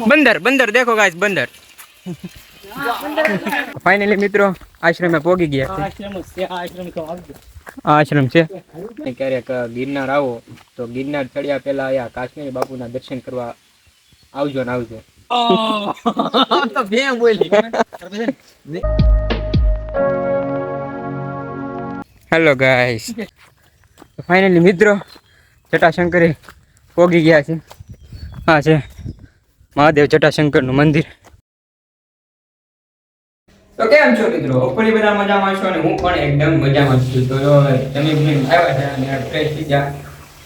बंदर बंदर देखो गाइस बंदर फाइनली मित्रों आश्रम में पहुंची गया आश्रम से क्यारेक गिरनार आवो तो गिरनार चढ़िया पहला आया काश्मीरी बापू ना दर्शन करवा आवजो ने आवजो तो बे बोली हेलो गाइस फाइनली मित्रों जटाशंकरे पहुंची गया छे हाँ छे महादेव जटाशंकर नु मंदिर तो केम छो मित्रों होपफुली बधा मजामां छो ने હું પણ એકદમ મજામાં છું તો તમે બી આવ્યા છે અને ફ્રેશ થઈ જા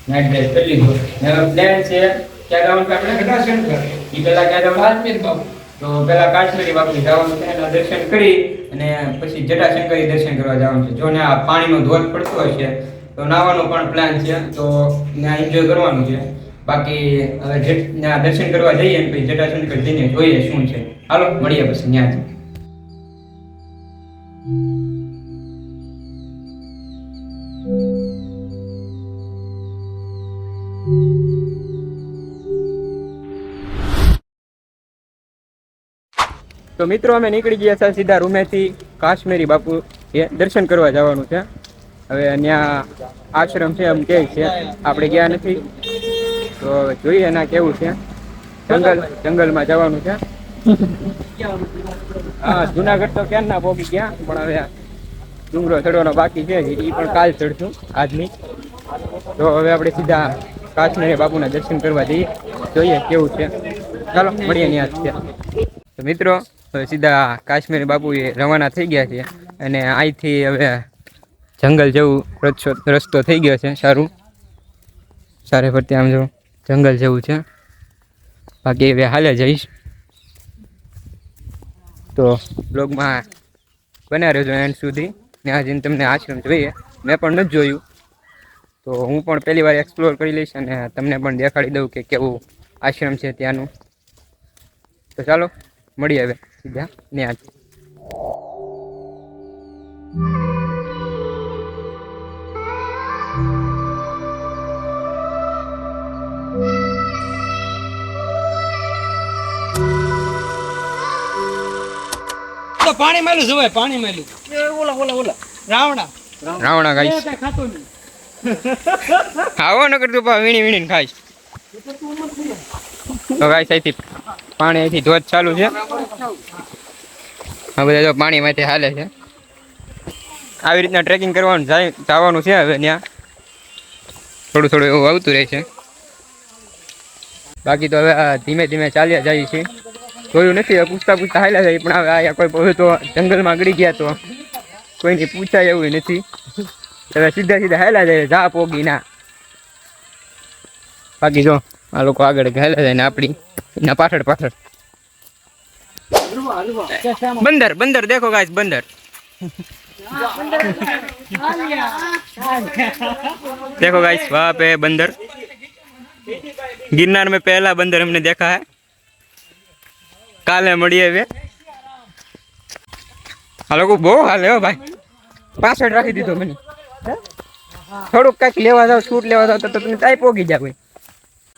નાઈટ ડ્રેસ કરી લીધો હવે પ્લાન છે કે જવાનું છે આપણે જટાશંકર ઈ પહેલા કે જવાનું કાશ્મીર બાપુ તો પહેલા કાશ્મીરી બાપુ જવાનું છે એના દર્શન કરી અને પછી જટાશંકરી દર્શન કરવા જવાનું છે જો ને આ પાણીનો ધોધ પડતો હશે તો નાવાનો પણ પ્લાન છે તો ત્યાં એન્જોય કરવાનું છે બાકી હવે દર્શન કરવા જઈએ અને પછી જટાશંકર જઈને જોઈએ શું છે હાલો મળીએ પછી ત્યાં तो मित्रों अमे निकली गया था सीधा रूमेथी काश्मीरी बापू ये दर्शन करवा जवानुं छे हवे त्या आश्रम छे एम कहे छे आपणे गया नथी तो जोईए एना केवुं छे जंगल में जवानुं छे हाँ जूनागढ़ तो क्याરના पहोंची गया पण हवे डूंगरो चढ़વાનો बाकी छे ई पण काल चढ़शुं आज नहीं तो हवे आपणे सीधा काश्मीरी बापूना दर्शन करवा जईए जोईए केवुं छे चालो मळीए त्यां तो मित्रों सीधा काश्मीरी बापू ये रवाना थी गया है अने आईथी हवे जंगल जेवुं रस्तो थई गयो छे सारूं सारे फरते आम जो जंगल जेवुं छे बाकी हवे हाले जईश तो ब्लॉग में बना रहेजो एंड सुधी ત્યાં જઈને તમને આશ્રમ જોઈએ મેં પણ નથી જોયું તો હું પણ પહેલી વાર એક્સપ્લોર કરી લઈશ અને તમને પણ દેખાડી દઉં કે કેવું આશ્રમ છે ત્યાંનું તો ચાલો મળીએ હવે સીધા ત્યાં તો પાણી મેલું જોવાય પાણી મેલું ઓલા ઓલા ઓલા રાવણા રાવણા ગાઈસ ખાતો નહીં આવો ન કરતું પા વીણી વીણીને ખાઈશ તો ગાઈસ અહીંથી પાણી અહીંથી ધોધ ચાલુ છે આ બધા જો પાણીમાંથી હાલે છે આવી રીતના ટ્રેકિંગ કરવાનું જવાનું છે હવે ત્યાં થોડું થોડું એવું આવતું રહે છે બાકી તો હવે ધીમે ધીમે ચાલ્યા જઈએ છીએ જોયું નથી પૂછતા પૂછતા હાલ્યા જાય પણ હવે આ કોઈ હવે તો જંગલમાં ગળી ગયા તો કોઈની પૂછાય એવું નથી હવે સીધા સીધા હાલ્યા જાય જા પોગી ના બાકી જો આ લોકો આગળ હાલ્યા જાય ને આપણી એના પાછળ પાછળ बंदर बंदर देखो गाइस बंदर देखो गाइस वहाँ पे बंदर गिरनार में पहला बंदर हमने देखा है काले मड़िए हुए हालो को बहु हाल है भाई पासवर्ड राखी दीधो मैंने थोड़ुं कंईक लेवा जाओ शूट लेवा जाओ तो तुमने टाई पोगी जाओ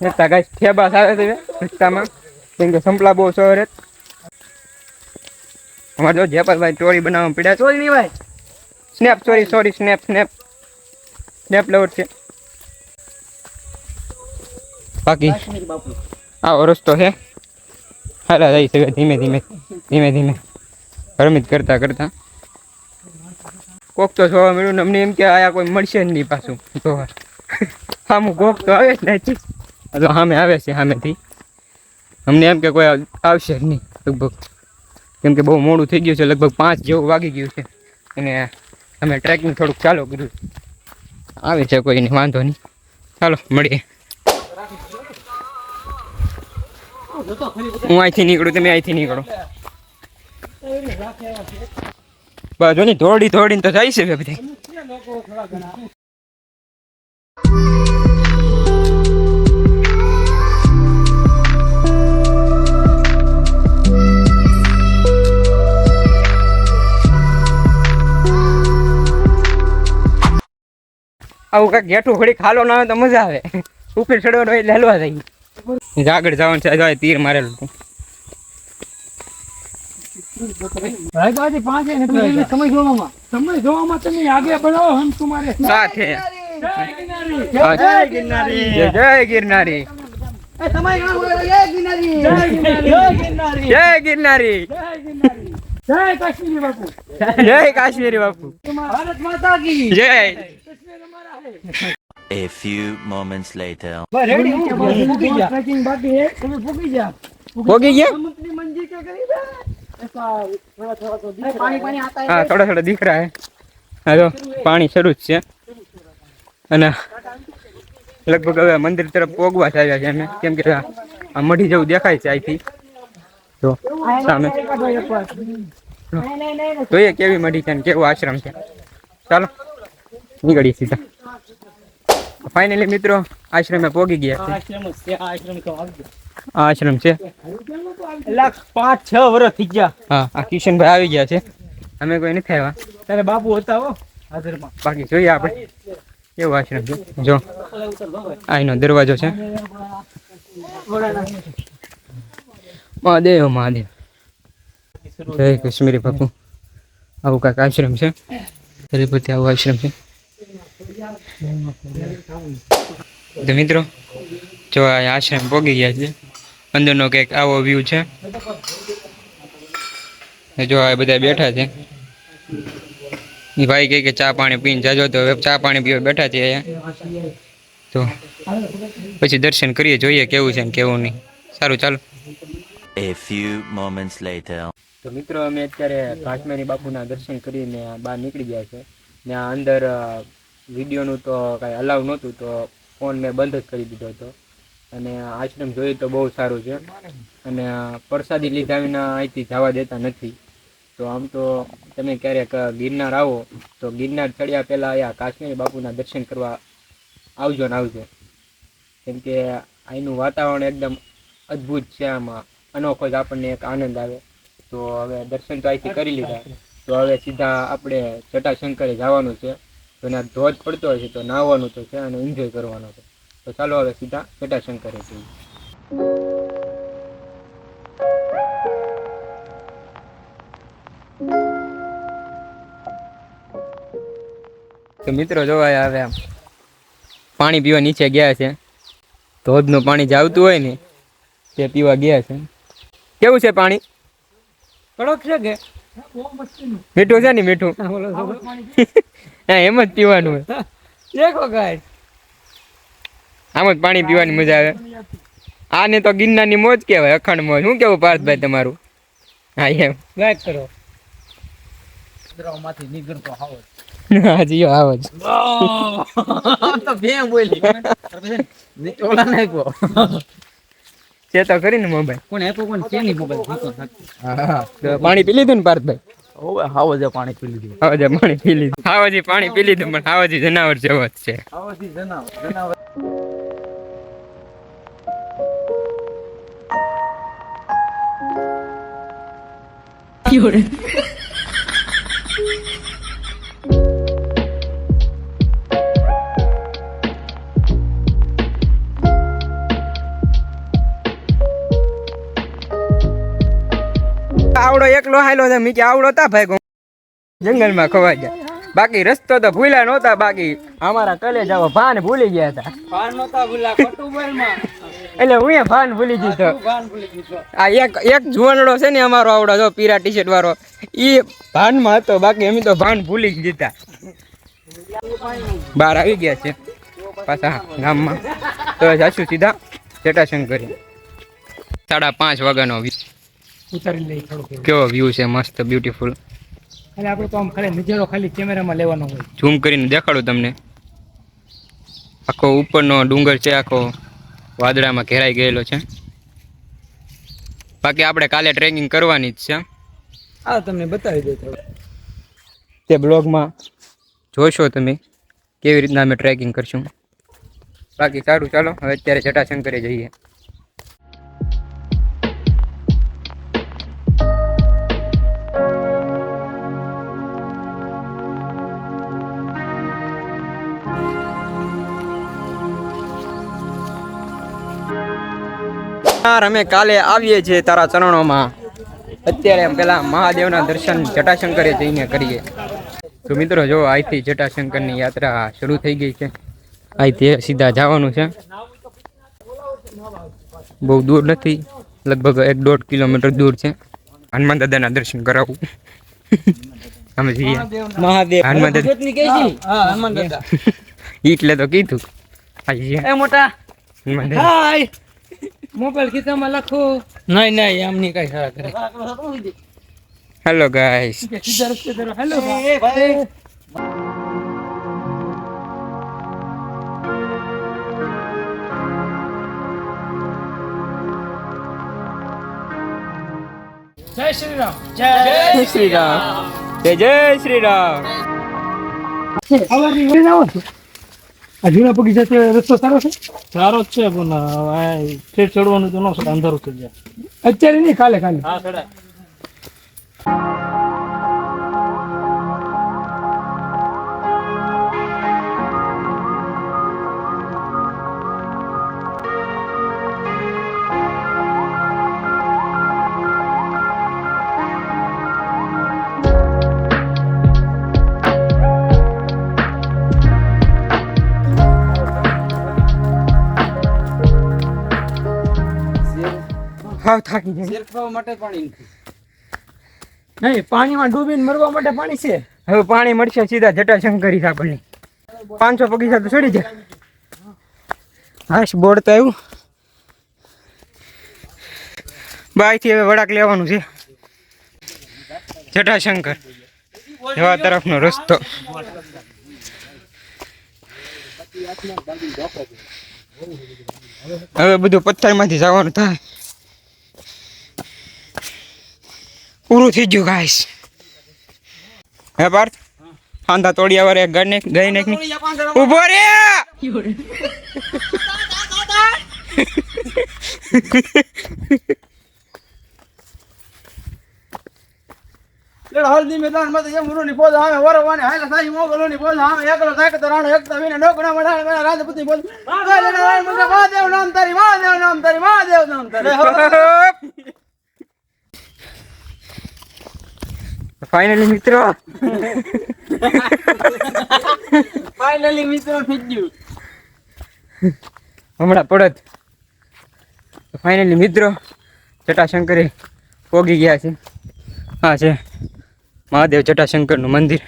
गाइस ठेबा सारे थे रस्ता में केम के संपला बहु सवारे हमारे जो जयपाल भाई स्टोरी बनावा पड़ा स्टोरी नहीं भाई snap sorry sorry snap snap snap lover से बाकी आओ रस्तो है हाला जाई सके धीमे धीमे धीमे धीमे हरमित करता करता कोक तो जोवा मिलू अमने एम के आया कोई मळशे नहीं पाछू तो हम कोक तो आवे ज नहीं तो सामे आवे छे सामेथी अमने एम के कोई आवशे नहीं लगभग केम के बहु मोडું થઈ ગયું છે લગભગ 5 જેવું વાગી ગયું છે અને અમે ટ્રેકિંગ થોડુંક ચાલુ કર્યું આવે છે કોઈ નહીં વાંધો નહીં ચાલો મળીએ હું અહીંથી નીકળું તમે અહીંથી નીકળો બસ જો ને થોડી થોડીને તો જાય છે બધી આવું કાંઈક ઘેઠું ઘડી ખાલો ના આવે તો મજા આવે ઉપર ચડવાનો એટલે હલવા જાય આગળ જવાનું છે જો તીર મારેલું હતું. સમય જોવામાં તમે આગે बढ़ो हम तुम्हारे સાથે जय गिरनारी જય ગિરનારી જય ગિરનારી जय काश्मीरी बापू જય કાશ્મીરી બાપુ भारत माता की જય. कश्मीर हमारा है A few moments later. Ready tracking बाकी है तुम्हें फूकी जा પોગી ગયા हम अपनी मंजिल के करीब है ऐसा थोड़ा थोड़ा तो पानी पानी आता है હા થોડા થોડા દીખ રહા હે. હા જો પાણી શરૂ જ છે અને લગભગ હવે મંદિર તરફ પોગવા જ આવ્યા છે અમે કેમ કે આ મઢી જેવું દેખાય છે અહીંથી જો સામે જોઈએ કેવી મઢી છે ને કેવો આશ્રમ છે. ચાલો નીકળીએ સીધા. ફાઇનલી મિત્રો આશ્રમે પોગી ગયા છે. આ આશ્રમ છે 5-6 વર્ષ થઈ ગયા હા. આ કિશનભાઈ આવી ગયા છે અમે કોઈ નથી આવ્યા ત્યારે બાપુ હતા હો હાજરમાં બાકી જોઈએ આપણે કેવો આશ્રમ છે. જો અહીંનો દરવાજો છે. મહાદેવ મહાદેવ જય કાશ્મીરી બાપુ. આવું કાંઈક આશ્રમ છે હરિપતિ આવું આશ્રમ છે. તો મિત્રો જો આ આશ્રમ પોગી ગયા છે. અંદરનો કંઈક આવો વ્યૂ છે. જો આ બધા બેઠા છે. એ ભાઈ કહે કે ચા પાણી પીને જાજો તો હવે ચા પાણી પીવા બેઠા છે અહીંયા. તો પછી દર્શન કરીએ જોઈએ કેવું છે ને કેવું નહીં. સારું ચાલો. A few moments later. તો મિત્રો અમે અત્યારે કાશ્મીરી બાપુના દર્શન કરીને બહાર નીકળી ગયા છે ને આ અંદર વિડીયોનું તો કાંઈ અલાવ નહોતું તો ફોન મેં બંધ જ કરી દીધો હતો. અને આશ્રમ જોઈએ તો બહુ સારું છે અને પ્રસાદી લીધા વિના અહીંથી જવા દેતા નથી. તો આમ તો તમે ક્યારેક ગિરનાર આવો તો ગિરનાર ચડ્યા પહેલાં અહીંયા કાશ્મીરી બાપુના દર્શન કરવા આવજો ને આવજો કેમ કે અહીંનું વાતાવરણ એકદમ અદ્ભુત છે. આમાં અનોખો જ આપણને એક આનંદ આવે. તો હવે દર્શન તો અહીંથી કરી લીધા તો હવે સીધા આપણે જટાશંકરે જવાનું છે. તો એના ધોધ પડતો હોય છે તો નાહવાનું તો છે અને એન્જોય કરવાનો છે. તો ચાલો હવે સીધા જટાશંકરે જઈએ. તો મિત્રો જોવા હવે આમ પાણી પીવા નીચે ગયા છે. ધોધનું પાણી જે આવતું હોય ને તે પીવા ગયા છે. કેવું છે પાણી? કડક છે કે મીઠું છે ને મીઠું હા એમ જ પીવાનું હોય. દેખો ગાઈસ આમ જ પાણી પીવાની મજા આવે. આને તો ગિરનારની મોજ કહેવાય, અખંડ મોજ. શું કેવું પાર્થભાઈ તમારું? હા એમ લાઈક કરો માંથી નીકળતો આવો હાજી આવો જ તો બે બોલી ઓલા નાખ્યો છે તો કરીને મોબાઈલ કોણ આપ્યો કોણ છે ની મોબાઈલ તો પાણી પી લીધું ને પાર્થભાઈ? ઓવે હાવો જે પાણી પી લીધું હાવજે પાણી પી લીધું. હાવજી પાણી પી લીધું પણ હાવજી જનાવર જેવો જ છે. હાવજી જનાવર આવડો એકલો હાયલો છે મીકે આવડો તા ભાઈ જંગલમાં ખવાઈ ગયા. બાકી રસ્તો તો ભૂલ્યા નહોતા. બાકી અમારા કલેજ આવો ભાન ભૂલી ગયા હતા. પાન નતા ભૂલા કટુબલ માં એટલે હું એ ભાન ભૂલી દીધો. પાન ભૂલી દીધો. આ એક જુવાનડો છે ને અમારો આવડો જો પીરા ટી શર્ટ વાળો ઈ ભાનમાં હતો. બાકી અમે તો ભાન ભૂલી જ દીધા. બહાર આવી ગયા છે પાછા ગામમાં. તો જાશું સીધા જટાશંકર. 5:30 વાગ્યાનો ઉતારી લઈ થોડું કેવો વ્યૂ છે મસ્ત બ્યુટીફુલ. ખાલી આપણે તો આમ ખાલી નજારો ખાલી કેમેરામાં લેવાનો હોય. ઝૂમ કરીને દેખાડું તમને. આખો ઉપરનો ડુંગર છે આખો વાદળામાં ઘેરાઈ ગયેલો છે. બાકી આપણે કાલે ટ્રેકિંગ કરવાની જ છે. આ તમને બતાવી દે થોડું તે બ્લોગમાં જોશો તમે કેવી રીતના અમે ટ્રેકિંગ કરશું. બાકી સારું ચાલો હવે અત્યારે જટાશંકરે જઈએ. કરનાર અમે કાલે આવીએ છીએ તારા ચરણોમાં. અત્યારે એમ પેલા મહાદેવના દર્શન જટાશંકરે જઈને કરીએ. તો મિત્રો જો અહીંથી જટાશંકરની યાત્રા શરૂ થઈ ગઈ છે. અહીંથી સીધા જવાનું છે. બહુ દૂર નથી, લગભગ 1-1.5 કિલોમીટર દૂર છે. હનુમાન દાદાના દર્શન કરાવું. અમે જઈએ મહાદેવ હનુમાન દાદા. હા હનુમાન દાદા એટલે તો કીધું એ મોટા હનુમાન દાદા. હાય મોબાઈલ ખિસ્સામાં લખો. નહીં નહીં એમ નહીં કઈ સારા કરે. Hello guys. સીધા રસ્તે કરો. હેલો ભાઈ. જય શ્રી રામ. જય શ્રી રામ. જય શ્રી રામ. સવારની વળી આવો છો. આ જૂના બગીચા છે, રસ્તો સારો છે? સારો જ છે પણ ઠેઠ ચડવાનું તો ન સર અંધારું થઈ જાય. અત્યારે નહીં, કાલે કાલે. હા ચડાય. હાવ થાકી જાય. શેર ખાવા માટે પાણી નહીં, પાણીમાં ડૂબીને મરવા માટે પાણી છે. હવે પાણી મળશે સીધા જટાશંકરી આપણને. 500 બગીચા તો ચડી જાય. હાશ બોર્ડ તો આવ્યું. બાયથી હવે વળાક લેવાનું છે. જટાશંકર જવા તરફનો રસ્તો. હવે બધું પથ્થરમાંથી જવાનું થાય. પૂરું થઈ ગયું ગાઈસ. હે પાર્થ, હાંધા તોડિયા વારે ગઈ નાખ ની. ઉભો રે. હલ્દી મેદાન માં તો મુરુની પોદ આવે વરવાને હાલે સાઈ મોગલોની પોદ આવે એકલો થાય તો રાણો એકતા વિને નોકણા મડાળ મેરા રાજપૂતી બોલ મહાદેવ નામ તારી મહાદેવ નામ તારી મહાદેવ નામ તારી. ફાઇનલી મિત્રો ફાઇનલી મિત્રો થઈ ગયું. હમણાં પડત. ફાઇનલી મિત્રો જટાશંકરે પોગી ગયા છે. હા છે મહાદેવ જટાશંકરનું મંદિર.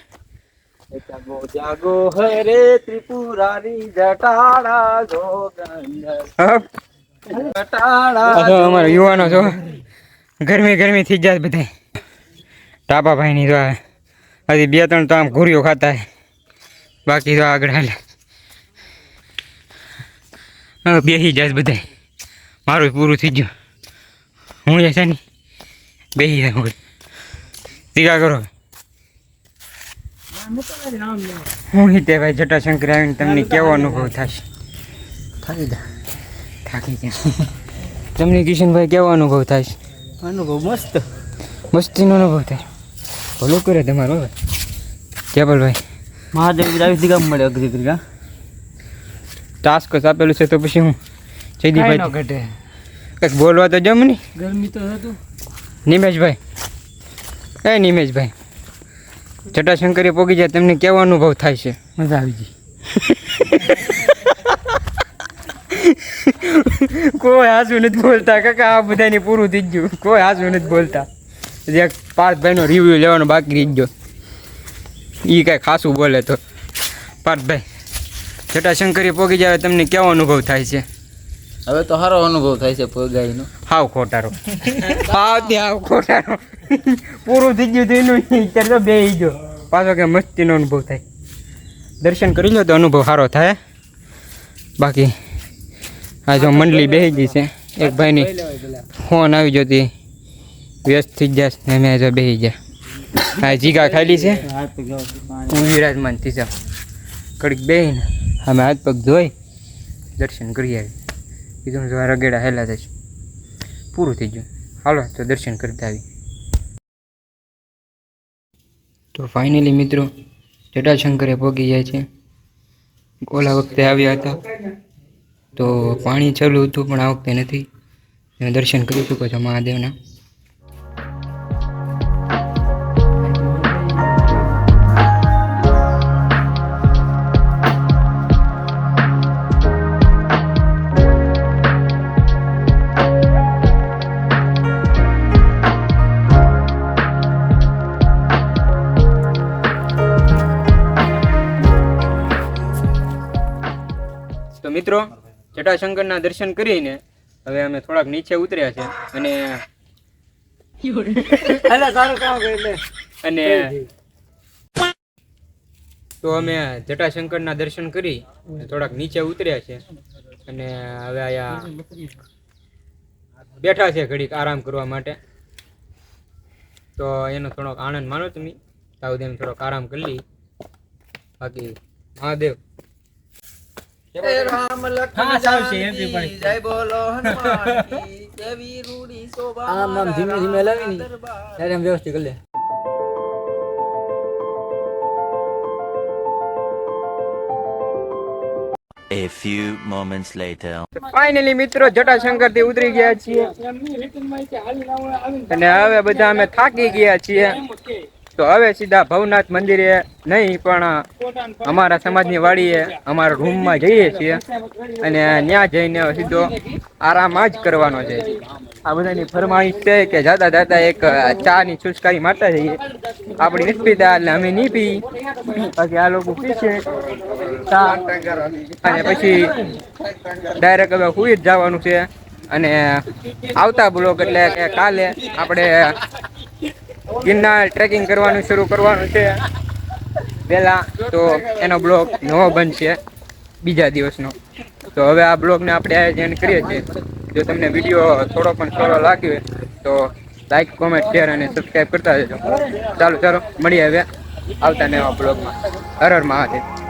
જાગો જાગો હે રે ત્રિપુરારી જટાડા જોગંદર જટાડા. આ તો અમારા યુવાનો જો ગરમી થઈ જાય બધા. ટાપાભાઈની તો હજી 2-3 તો આમ ઘૂરીઓ ખાતા હે. બાકી તો આગળ હાલે. હવે બેસી જાય બધા. મારું પૂરું થઈ ગયું. હું છે ને બેસી જાય હું ટીકા કરો. હું હિતે ભાઈ જટાશંકર આવીને તમને કેવો અનુભવ થશે? થાકી જાય. તમને કિશનભાઈ કેવો અનુભવ થાય છે? અનુભવ મસ્ત, મસ્તીનો અનુભવ થાય. ભલો કરે તમારો હવે કેબલભાઈ. મહાદેવ આવી ગામ મળે અઘરી અઘરી. ટાસ્ક આપેલું છે તો પછી હું જયદીપભાઈ ઘટે કંઈક બોલવા તો જમ નહીં. ગરમી તો હતું. નિમેશભાઈ, નિમેશભાઈ જટાશંકરે પોગી જાય તમને કેવો અનુભવ થાય છે? મજા આવી ગઈ. કોઈ હાસું નથી બોલતા કાકા. આ બધાને પૂરું થઈ ગયું. કોઈ હાસું નથી બોલતા. એક પાર્થભાઈનો રિવ્યુ લેવાનો બાકી રહી ગયો. એ કાંઈ ખાસું બોલે તો. પાર્થભાઈ જટાશંકરે પોગી જાય તમને કેવો અનુભવ થાય છે? હવે તો સારો અનુભવ થાય છે પોગાઈનો. હાવ ખોટારો. હાવ ખોટારો. પૂરું થઈ ગયું તો એનું અત્યારે તો બેસી ગયો. પાછો કે મસ્તીનો અનુભવ થાય. દર્શન કરી લો તો અનુભવ સારો થાય. બાકી આ જો મંડળી બેસી ગઈ છે. એક ભાઈની ફોન આવી જતી વ્યસ્ત થઈ જશે ને મેં જો બેસી ગયા. હા જીગા ખાલી છે. હું વિરાજમાન થઈ જાઉં. કડીક બેસીને અમે હાથ પગ ધોઈ દર્શન કરી આવી. કીધું જો રગેડા હેલા થશે. પૂરું થઈ ગયું. હાલો તો દર્શન કરતા આવી. તો ફાઇનલી મિત્રો જટાશંકરે પહોંચી જાય છે. ઓલા વખતે આવ્યા હતા તો પાણી ચાલુ હતું પણ આ વખતે નથી. તમે દર્શન કરી શકો છો મહાદેવના. તો મિત્રો જટાશંકરના દર્શન કરીને હવે અમે થોડાક નીચે ઉતર્યા છે અને તો અમે જટાશંકરના દર્શન કરી થોડાક નીચે ઉતર્યા છે અને હવે અહીંયા બેઠા છે ઘડીક આરામ કરવા માટે. તો એનો થોડોક આનંદ માનો તમે તાવ એમ થોડોક આરામ કરી લઈ. બાકી મહાદેવ રામ લખન જય બોલો હનુમાન કી દેવી રૂડી શોભા. આમ ધીમે ધીમે લાવી ની ત્યારે આમ વ્યવસ્થિત કરી લે. A few moments later. Finally મિત્રો જટાશંકર થી ઉતરી ગયા છીએ અને હવે બધા અમે થાકી ગયા છીએ. તો હવે સીધા ભવનાથ મંદિરે નહીં પણ અમારા સમાજની વાડીએ અમારા રૂમમાં જઈએ છીએ અને ત્યાં જઈને સીધો આરામ જ કરવાનો છે. આ બધાની ફરમાઈશ છે કે જાતા જાતા એક ચાની છુસકારી મારતા જઈએ. આપણી નથી પીતા એટલે અમે નહીં પી, બાકી આ લોકો પીશે ચા અને પછી ડાયરેક્ટ હવે સુઈ જ જવાનું છે. અને આવતા બ્લોક એટલે કે કાલે આપણે ગિરનાર ટ્રેકિંગ કરવાનું શરૂ કરવાનું છે પહેલા, તો એનો બ્લોગ નવો બનશે બીજા દિવસનો. તો હવે આ બ્લોગને આપણે આયોજન કરીએ છીએ. જો તમને વિડીયો થોડો પણ સારો લાગ્યો તો લાઈક, કોમેન્ટ, શેર અને સબસ્ક્રાઈબ કરતા રહેજો. ચાલો મળીએ હવે આવતા નવા બ્લોગમાં. હર હર મહાદેવ.